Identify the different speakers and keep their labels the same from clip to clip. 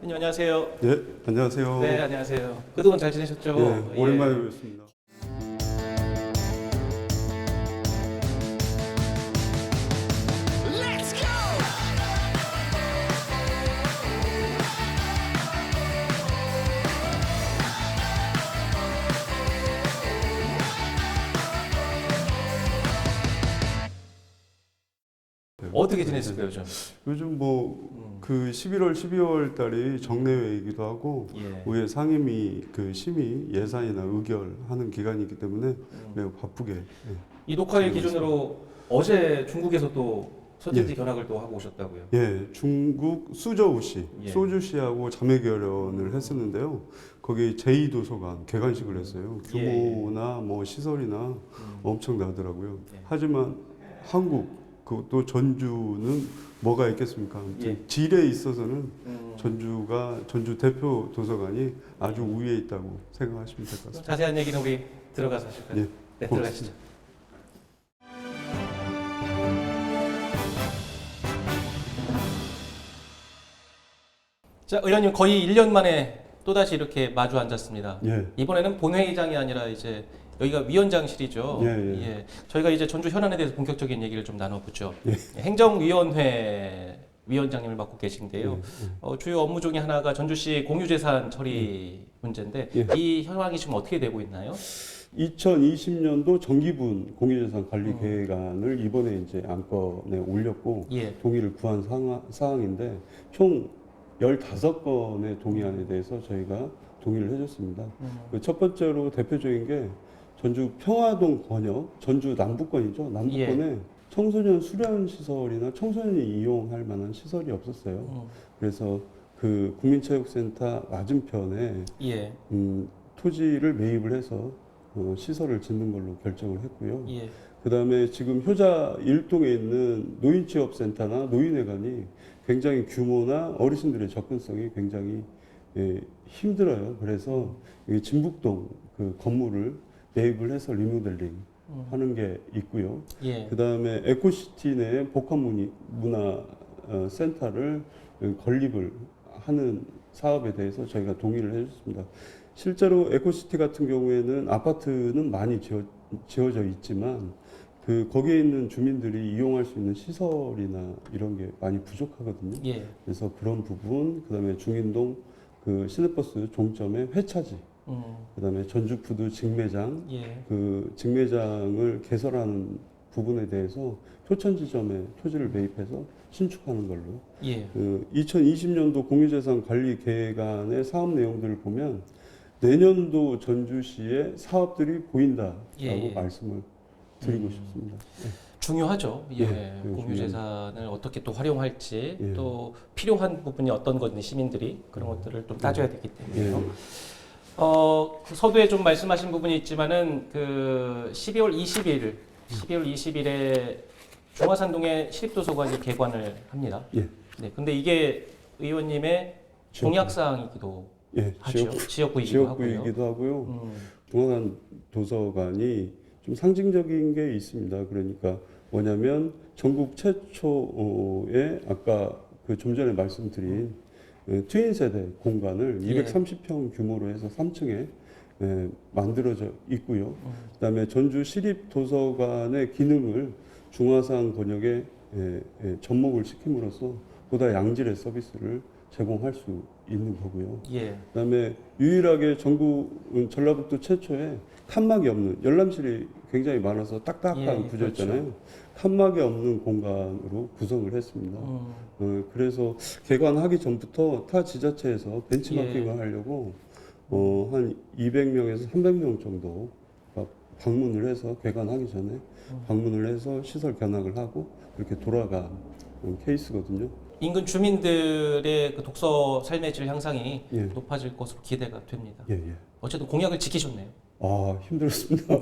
Speaker 1: 의원님 안녕하세요.
Speaker 2: 네, 안녕하세요.
Speaker 1: 네, 안녕하세요. 그동안 잘 지내셨죠?
Speaker 2: 네, 오랜만에 뵙습니다.
Speaker 1: 어떻게 지냈을까요, 요즘?
Speaker 2: 요즘 그 11월, 12월 달이 정례회이기도 하고
Speaker 1: 예.
Speaker 2: 의회 상임위 그 심의 예산이나 의결하는 기간이기 때문에 매우 바쁘게.
Speaker 1: 이 녹화일 기준으로 어제 중국에서 또 서진지 견학을 또 하고 오셨다고요?
Speaker 2: 예, 중국 수저우시,
Speaker 1: 예.
Speaker 2: 소주시하고 자매 결연을 했었는데요. 거기 제2도서관 개관식을 했어요. 규모나 뭐 시설이나 엄청나더라고요.
Speaker 1: 예.
Speaker 2: 하지만 한국 그또 전주는 뭐가 있겠습니까? 아무튼
Speaker 1: 예.
Speaker 2: 질에 있어서는 전주 대표 도서관이 아주 우위에 있다고 생각하시면 될 것 같습니다.
Speaker 1: 자세한 얘기는 우리 들어가서 하실까요?
Speaker 2: 예,
Speaker 1: 네,
Speaker 2: 고맙습니다.
Speaker 1: 들어가시죠. 자, 의원님 거의 1년 만에 또다시 이렇게 마주 앉았습니다.
Speaker 2: 예.
Speaker 1: 이번에는 본회의장이 아니라 이제 여기가 위원장실이죠.
Speaker 2: 예.
Speaker 1: 저희가 이제 전주 현안에 대해서 본격적인 얘기를 좀 나눠보죠.
Speaker 2: 예.
Speaker 1: 행정위원회 위원장님을 맡고 계신데요.
Speaker 2: 예.
Speaker 1: 주요 업무 중에 하나가 전주시 공유재산 처리 문제인데
Speaker 2: 예.
Speaker 1: 이 현황이 지금 어떻게 되고 있나요?
Speaker 2: 2020년도 정기분 공유재산 관리 계획안을 이번에 이제 안건에 올렸고
Speaker 1: 예.
Speaker 2: 동의를 구한 사항인데 총 15건의 동의안에 대해서 저희가 동의를 해줬습니다. 그 첫 번째로 대표적인 게 전주 평화동 권역, 전주 남부권이죠. 남부권에 청소년 수련 시설이나 청소년이 이용할 만한 시설이 없었어요. 그래서 그 국민체육센터 맞은편에
Speaker 1: 예.
Speaker 2: 토지를 매입을 해서 시설을 짓는 걸로 결정을 했고요.
Speaker 1: 예.
Speaker 2: 그 다음에 지금 효자 일동에 있는 노인취업센터나 노인회관이 굉장히 규모나 어르신들의 접근성이 굉장히 힘들어요. 그래서 이 진북동 그 건물을 매입을 해서 리모델링 하는 게 있고요.
Speaker 1: 예.
Speaker 2: 그 다음에 에코시티 내 복합문화 센터를 건립을 하는 사업에 대해서 저희가 동의를 해줬습니다. 실제로 에코시티 같은 경우에는 아파트는 많이 지어져 있지만 거기에 있는 주민들이 이용할 수 있는 시설이나 이런 게 많이 부족하거든요.
Speaker 1: 예.
Speaker 2: 그래서 그런 부분, 그다음에 중인동 그 시내버스 종점의 회차지, 그다음에 전주푸드 직매장,
Speaker 1: 예.
Speaker 2: 그 직매장을 개설하는 부분에 대해서 표천 지점에 토지를 매입해서 신축하는 걸로.
Speaker 1: 예.
Speaker 2: 2020년도 공유재산 관리 계획안의 사업 내용들을 보면 내년도 전주시의 사업들이 보인다라고 말씀을 드리고 싶습니다.
Speaker 1: 중요하죠. 예.
Speaker 2: 네,
Speaker 1: 공유재산을 어떻게 또 활용할지
Speaker 2: 예.
Speaker 1: 또 필요한 부분이 어떤 건지 시민들이 그런 것들을 좀 따져야 되기 때문에요.
Speaker 2: 예.
Speaker 1: 그 서두에 좀 말씀하신 부분이 있지만은 그 12월 20일에 중화산동에 시립도서관이 개관을 합니다.
Speaker 2: 예.
Speaker 1: 네. 근데 이게 의원님의 공약 사항이기도 하죠. 지역구이기도
Speaker 2: 하고요. 중화산 도서관이 좀 상징적인 게 있습니다. 그러니까 뭐냐면 전국 최초의 아까 그 좀 전에 말씀드린 트윈 세대 공간을 230평 규모로 해서 3층에 만들어져 있고요. 그다음에 전주 시립 도서관의 기능을 중화산 권역에 접목을 시킴으로써 보다 양질의 서비스를 제공할 수 있는 거고요.
Speaker 1: 예.
Speaker 2: 그다음에 유일하게 전국 전라북도 최초의 칸막이 없는 열람실이 굉장히 많아서 딱딱한 구조였잖아요. 그렇죠. 칸막이 없는 공간으로 구성을 했습니다. 그래서 개관하기 전부터 타 지자체에서 벤치마킹을 하려고 한 200명에서 300명 정도 방문을 해서 개관하기 전에 방문을 해서 시설 견학을 하고 이렇게 돌아간 케이스거든요.
Speaker 1: 인근 주민들의 그 독서 삶의 질 향상이
Speaker 2: 예.
Speaker 1: 높아질 것으로 기대가 됩니다.
Speaker 2: 예.
Speaker 1: 어쨌든 공약을 지키셨네요.
Speaker 2: 힘들었습니다.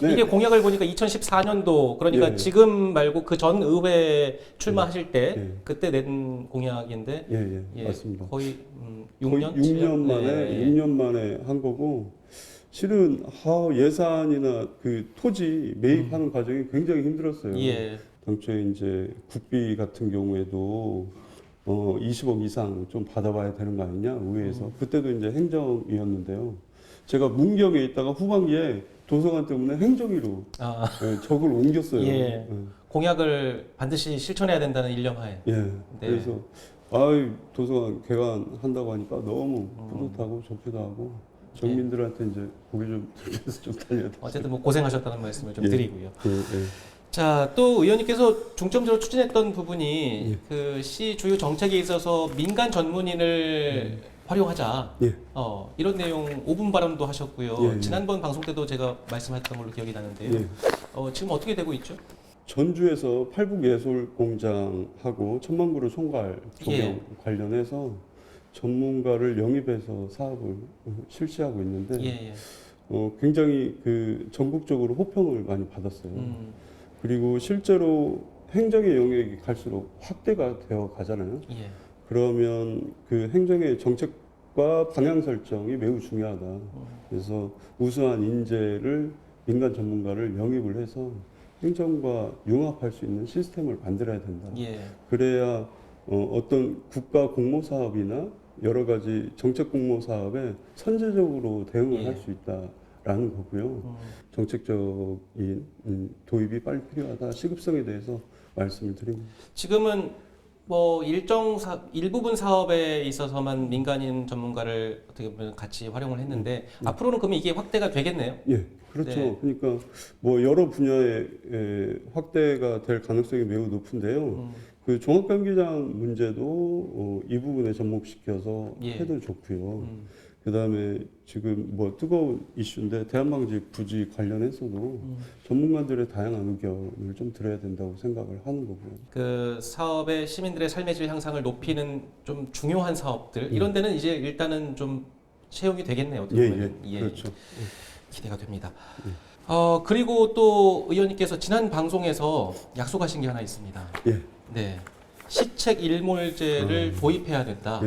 Speaker 1: 네. 이게 공약을 보니까 2014년도 그러니까 지금 말고 그 전 의회 출마하실 때 그때 낸 공약인데
Speaker 2: 맞습니다.
Speaker 1: 거의 6년?
Speaker 2: 6년 만에 한 거고 실은 예산이나 그 토지 매입하는 과정이 굉장히 힘들었어요. 당초에 이제 국비 같은 경우에도 20억 이상 좀 받아봐야 되는 거 아니냐 의회에서. 그때도 이제 행정위였는데요. 제가 문경에 있다가 후반기에 도서관 때문에 행정위로 적을 옮겼어요.
Speaker 1: 예. 공약을 반드시 실천해야 된다는 일념하에.
Speaker 2: 예.
Speaker 1: 네.
Speaker 2: 그래서 도서관 개관한다고 하니까 너무 뿌듯하고 좋기도 하고 정민들한테 이제 고개 좀 들면서 좀 달려야 돼.
Speaker 1: 어쨌든 뭐 고생하셨다는 말씀을 좀 드리고요.
Speaker 2: 예.
Speaker 1: 자, 또 의원님께서 중점적으로 추진했던 부분이 그 시 주요 정책에 있어서 민간 전문인을 활용하자.
Speaker 2: 예.
Speaker 1: 이런 내용 5분 발언도 하셨고요.
Speaker 2: 예.
Speaker 1: 지난번 방송 때도 제가 말씀했던 걸로 기억이 나는데요.
Speaker 2: 예.
Speaker 1: 지금 어떻게 되고 있죠?
Speaker 2: 전주에서 팔북예술공장하고 천만그루 총괄 조경 관련해서 전문가를 영입해서 사업을 실시하고 있는데 굉장히 그 전국적으로 호평을 많이 받았어요. 그리고 실제로 행정의 영역이 갈수록 확대가 되어 가잖아요. 그러면 그 행정의 정책과 방향 설정이 매우 중요하다. 그래서 우수한 인재를 민간 전문가를 영입을 해서 행정과 융합할 수 있는 시스템을 만들어야 된다. 그래야 어떤 국가 공모 사업이나 여러 가지 정책 공모 사업에 선제적으로 대응을 할 수 있다라는 거고요. 정책적인 도입이 빨리 필요하다. 시급성에 대해서 말씀을 드립니다.
Speaker 1: 지금은 뭐 일부분 사업에 있어서만 민간인 전문가를 어떻게 보면 같이 활용을 했는데 앞으로는 그러면 이게 확대가 되겠네요.
Speaker 2: 예, 그렇죠. 그러니까 뭐 여러 분야에 확대가 될 가능성이 매우 높은데요. 그 종합경기장 문제도 이 부분에 접목시켜서 해도 좋고요. 그다음에 지금 뭐 뜨거운 이슈인데 대한방지 부지 관련해서도 전문가들의 다양한 의견을 좀 들어야 된다고 생각을 하는 거고요.
Speaker 1: 그 사업의 시민들의 삶의 질 향상을 높이는 좀 중요한 사업들 이런 데는 이제 일단은 좀 채용이 되겠네요.
Speaker 2: 그렇죠.
Speaker 1: 기대가 됩니다. 그리고 또 의원님께서 지난 방송에서 약속하신 게 하나 있습니다. 네. 시책 일몰제를 도입해야 된다.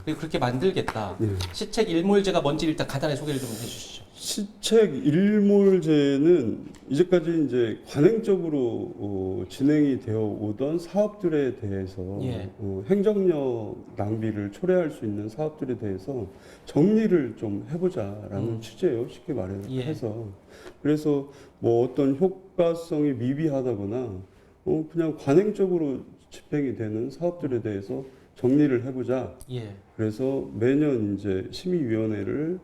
Speaker 1: 그리고 그렇게 만들겠다. 시책 일몰제가 뭔지 일단 간단히 소개를 좀 해주시죠.
Speaker 2: 시책 일몰제는 이제까지 이제 관행적으로 진행이 되어 오던 사업들에 대해서 행정력 낭비를 초래할 수 있는 사업들에 대해서 정리를 좀 해보자라는 취지예요. 쉽게 말해서. 그래서 뭐 어떤 효과성이 미비하다거나 그냥 관행적으로 집행이 되는 사업들에 대해서 정리를 해보자. 그래서 매년 이제 심의위원회를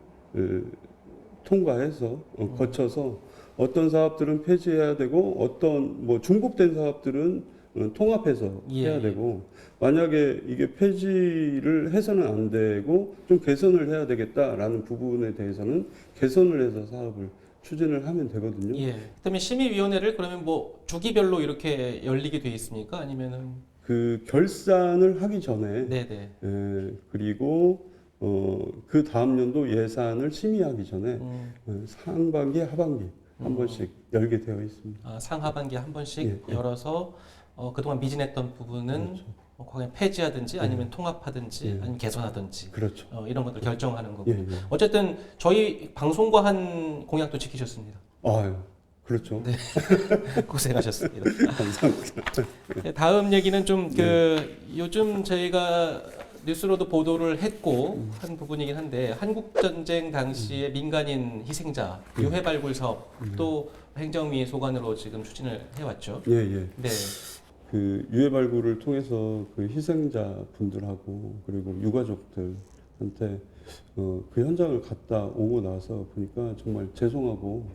Speaker 2: 통과해서 거쳐서 어떤 사업들은 폐지해야 되고 어떤 뭐 중복된 사업들은 통합해서 해야 되고 만약에 이게 폐지를 해서는 안 되고 좀 개선을 해야 되겠다라는 부분에 대해서는 개선을 해서 사업을 추진을 하면 되거든요.
Speaker 1: 그러면 심의위원회를 그러면 뭐 주기별로 이렇게 열리게 돼 있습니까? 아니면은
Speaker 2: 그 결산을 하기 전에 그리고 그 다음 연도 예산을 심의하기 전에 상반기, 하반기 한 번씩 열게 되어 있습니다.
Speaker 1: 상하반기 한 번씩 열어서 그동안 미진했던 부분은 과연 폐지하든지 아니면 통합하든지 아니면 개선하든지 이런 것들 결정하는 거고. 어쨌든 저희 방송과 한 공약도 지키셨습니다.
Speaker 2: 그렇죠.
Speaker 1: 고생하셨습니다.
Speaker 2: 감사합니다.
Speaker 1: 다음 얘기는 좀 요즘 저희가 뉴스로도 보도를 했고 한 부분이긴 한데 한국전쟁 당시의 민간인 희생자 유해 발굴 사업 또 행정위 소관으로 지금 추진을 해왔죠.
Speaker 2: 그 유해 발굴을 통해서 그 희생자 분들하고 그리고 유가족들한테 그 현장을 갔다 오고 나서 보니까 정말 죄송하고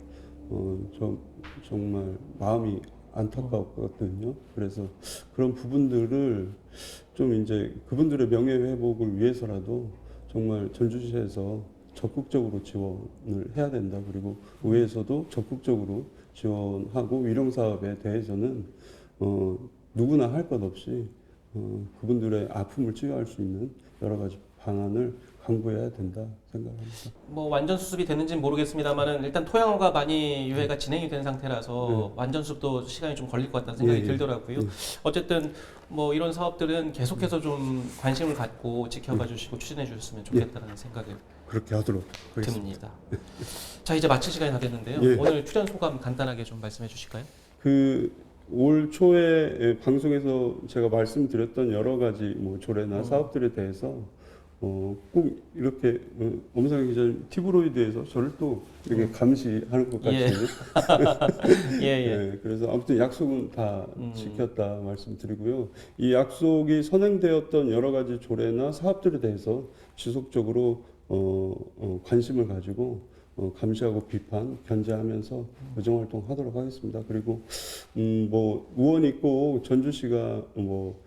Speaker 2: 정말 마음이 안타까웠거든요. 그래서 그런 부분들을 좀 이제 그분들의 명예 회복을 위해서라도 정말 전주시에서 적극적으로 지원을 해야 된다. 그리고 의회에서도 적극적으로 지원하고 위령 사업에 대해서는 누구나 할 것 없이 그분들의 아픔을 치유할 수 있는 여러 가지 방안을 강구해야 된다 생각합니다.
Speaker 1: 뭐 완전 수습이 되는지는 모르겠습니다만은 일단 토양화가 많이 유해가 진행이 된 상태라서 완전 수습도 시간이 좀 걸릴 것 같다는 생각이 들더라고요. 어쨌든 뭐 이런 사업들은 계속해서 좀 관심을 갖고 지켜봐 주시고 추진해 주셨으면 좋겠다는 생각을
Speaker 2: 그렇게 하도록
Speaker 1: 듭니다. 자, 이제 마칠 시간이 다 됐는데요. 오늘 출연 소감 간단하게 좀 말씀해 주실까요?
Speaker 2: 올 초에 방송에서 제가 말씀드렸던 여러 가지 뭐 조례나 사업들에 대해서 꼭 이렇게 엄상희 기자님 티브로이드에서 저를 또 이렇게 감시하는 것 같이 네, 그래서 아무튼 약속은 다 지켰다 말씀드리고요. 이 약속이 선행되었던 여러 가지 조례나 사업들에 대해서 지속적으로 관심을 가지고 감시하고 비판, 견제하면서 의정 활동하도록 하겠습니다. 그리고 뭐 의원이 꼭 전주시가 뭐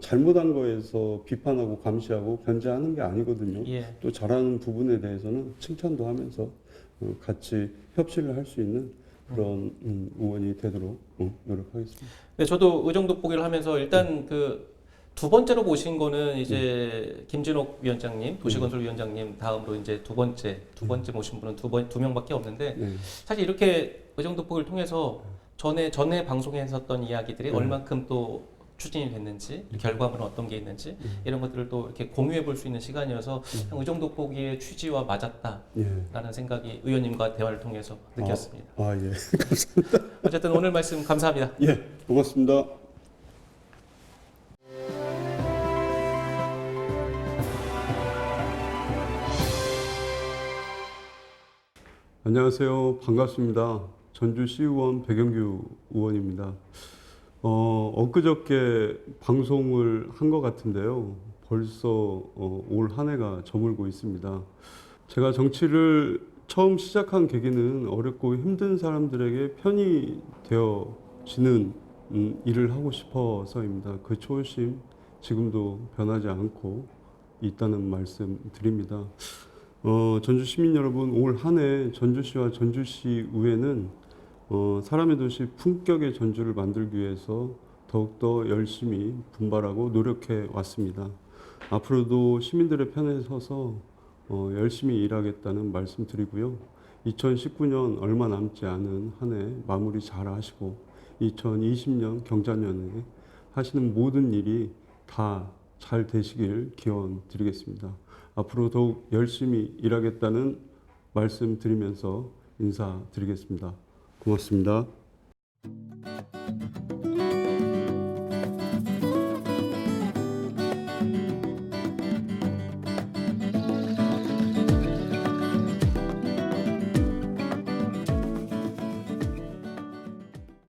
Speaker 2: 잘못한 거에서 비판하고 감시하고 견제하는 게 아니거든요.
Speaker 1: 예.
Speaker 2: 또 잘하는 부분에 대해서는 칭찬도 하면서 같이 협치를 할 수 있는 그런 의원이 되도록 노력하겠습니다.
Speaker 1: 네, 저도 의정 돋보기를 하면서 일단 그 두 번째로 모신 거는 이제 김진옥 위원장님, 도시건설위원장님 다음으로 이제 두 번째 모신 분은 두 명밖에 없는데
Speaker 2: 네.
Speaker 1: 사실 이렇게 의정 돋보기를 통해서 전에 방송에 했었던 이야기들이 얼만큼 또 추진이 됐는지 결과물은 어떤 게 있는지 이런 것들을 또 이렇게 공유해 볼 수 있는 시간이어서 의정 돋보기의 취지와 맞았다라는 생각이 의원님과 대화를 통해서 느꼈습니다.
Speaker 2: 예. 감사합니다.
Speaker 1: 어쨌든 오늘 말씀 감사합니다.
Speaker 2: 예, 고맙습니다. 안녕하세요. 반갑습니다. 전주시의원 백영규 의원입니다. 엊그저께 방송을 한 것 같은데요. 벌써 올 한 해가 저물고 있습니다. 제가 정치를 처음 시작한 계기는 어렵고 힘든 사람들에게 편이 되어지는 일을 하고 싶어서입니다. 그 초심 지금도 변하지 않고 있다는 말씀 드립니다. 전주 시민 여러분, 올 한 해 전주시와 전주시 의회는 사람의 도시 품격의 전주를 만들기 위해서 더욱더 열심히 분발하고 노력해 왔습니다. 앞으로도 시민들의 편에 서서 열심히 일하겠다는 말씀 드리고요. 2019년 얼마 남지 않은 한 해 마무리 잘 하시고 2020년 경자년에 하시는 모든 일이 다 잘 되시길 기원 드리겠습니다. 앞으로 더욱 열심히 일하겠다는 말씀 드리면서 인사드리겠습니다. 고맙습니다.